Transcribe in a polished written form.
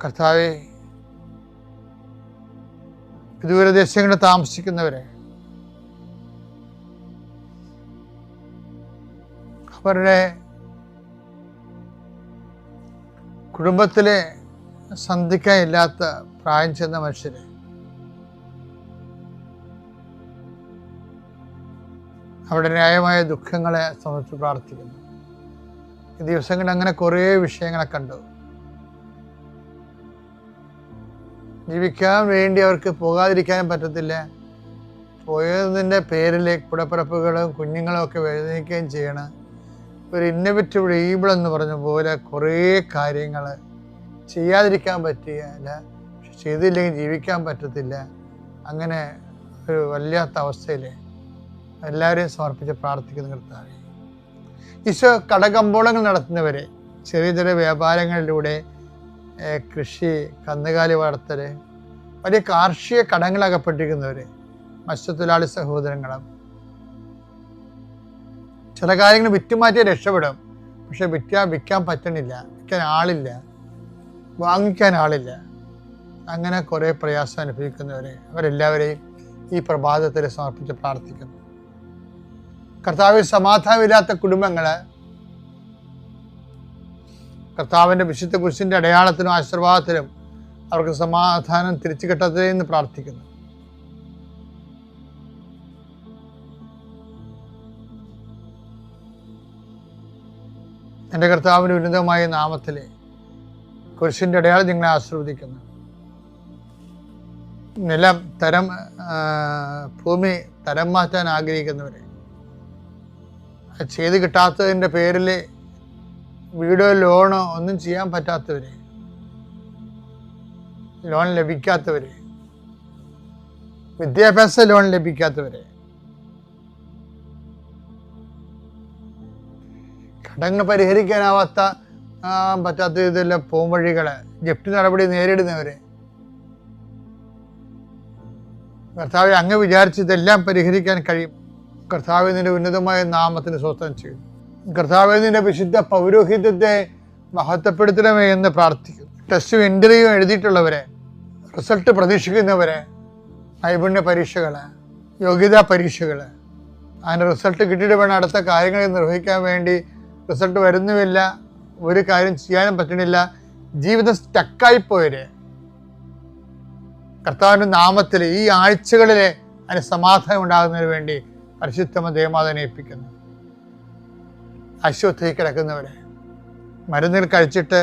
കർത്താവേ, ദൂരദേശങ്ങളിൽ താമസിക്കുന്നവരെ, അവരുടെ കുടുംബത്തിലെ സന്ധിക്കാനില്ലാത്ത പ്രായം ചെന്ന മനുഷ്യരെ, അവരുടെ ന്യായമായ ദുഃഖങ്ങളെ സംബന്ധിച്ച് പ്രാർത്ഥിക്കുന്നു. ഈ ദിവസങ്ങളിൽ അങ്ങനെ കുറേ വിഷയങ്ങളെ കണ്ടു. ജീവിക്കാൻ വേണ്ടി അവർക്ക് പോകാതിരിക്കാനും പറ്റത്തില്ല. പോയതിൻ്റെ പേരിൽ കൂടപ്പിറപ്പുകളും കുഞ്ഞുങ്ങളും ഒക്കെ വേദനിക്കുകയും ചെയ്യണം. ഒരു ഇന്നോവേറ്റീവ് ഈബിൾ എന്ന് പറഞ്ഞ പോലെ കുറേ കാര്യങ്ങൾ ചെയ്യാതിരിക്കാൻ പറ്റുകയില്ല, പക്ഷെ ചെയ്തില്ലെങ്കിൽ ജീവിക്കാൻ പറ്റത്തില്ല. അങ്ങനെ ഒരു വല്ലാത്ത അവസ്ഥയിൽ എല്ലാവരെയും സമർപ്പിച്ച് പ്രാർത്ഥിക്കുന്ന കർത്താവേ, ഈശോ കടകമ്പോളങ്ങൾ നടത്തുന്നവരെ, ചെറിയ ചെറിയ വ്യാപാരങ്ങളിലൂടെ കൃഷി, കന്നുകാലി വളർത്തൽ, വലിയ കാർഷിക കടങ്ങളകപ്പെട്ടിരിക്കുന്നവർ, മത്സ്യത്തൊഴിലാളി സഹോദരങ്ങളും, ചില കാര്യങ്ങൾ വിറ്റുമാറ്റിയാൽ രക്ഷപ്പെടും, പക്ഷെ വിൽക്കാൻ പറ്റണില്ല, വിൽക്കാൻ ആളില്ല, വാങ്ങിക്കാൻ ആളില്ല. അങ്ങനെ കുറേ പ്രയാസം അനുഭവിക്കുന്നവരെ, അവരെല്ലാവരെയും ഈ പ്രഭാതത്തിൽ സമർപ്പിച്ച് പ്രാർത്ഥിക്കുന്നു. കർത്താവിൽ സമാധാനമില്ലാത്ത കുടുംബങ്ങൾ കർത്താവിൻ്റെ വിശുദ്ധ കുരിശിൻ്റെ അടയാളത്തിനും ആശീർവാദത്തിലും അവർക്ക് സമാധാനം തിരിച്ചു കിട്ടട്ടെ എന്ന് പ്രാർത്ഥിക്കുന്നു. എൻ്റെ കർത്താവിൻ്റെ ഉന്നതമായ നാമത്തിൽ കുരിശിൻ്റെ അടയാളം നിങ്ങളെ ആശീർവദിക്കുന്നു. ഭൂമി തരം മാറ്റാൻ ആഗ്രഹിക്കുന്നവരെ, ചെയ്ത് കിട്ടാത്തതിൻ്റെ പേരിൽ വീടോ ലോണോ ഒന്നും ചെയ്യാൻ പറ്റാത്തവർ, ലോൺ ലഭിക്കാത്തവർ, വിദ്യാഭ്യാസ ലോൺ ലഭിക്കാത്തവർ, കടങ്ങൾ പരിഹരിക്കാനാവാത്ത പറ്റാത്ത ഇതെല്ലാം പോംവഴികൾ, ജപ്തി നടപടി നേരിടുന്നവർ, കർത്താവെ അങ്ങ് വിചാരിച്ചതെല്ലാം പരിഹരിക്കാൻ കഴിയും. കർത്താവെ നിന്റെ ഉന്നതമായ നാമത്തിന് സ്വസ്ഥം ചെയ്യും. കർത്താവെ നിന്റെ വിശുദ്ധ പൗരോഹിത്യത്തെ മഹത്വപ്പെടുത്തണമേ എന്ന് പ്രാർത്ഥിക്കുന്നു. ടെസ്റ്റും ഇൻ്റർവ്യൂ എഴുതിയിട്ടുള്ളവരെ, റിസൾട്ട് പ്രതീക്ഷിക്കുന്നവരെ, നൈപുണ്യ പരീക്ഷകൾ, യോഗ്യതാ പരീക്ഷകൾ, അതിൻ്റെ റിസൾട്ട് കിട്ടിയിട്ട് വേണം അടുത്ത കാര്യങ്ങൾ നിർവഹിക്കാൻ വേണ്ടി. റിസൾട്ട് വരുന്നുമില്ല, ഒരു കാര്യം ചെയ്യാനും പറ്റണില്ല, ജീവിതം സ്റ്റക്കായിപ്പോയവര്, കർത്താവിൻ്റെ നാമത്തിൽ ഈ ആഴ്ചകളിൽ അതിന് സമാധാനം ഉണ്ടാകുന്നതിന് വേണ്ടി പരിശുദ്ധ ദേവമാതാവിനെ ഏൽപ്പിക്കുന്നു. ആശുപത്രിയിൽ കിടക്കുന്നവരെ, മരുന്നുകൾ കഴിച്ചിട്ട്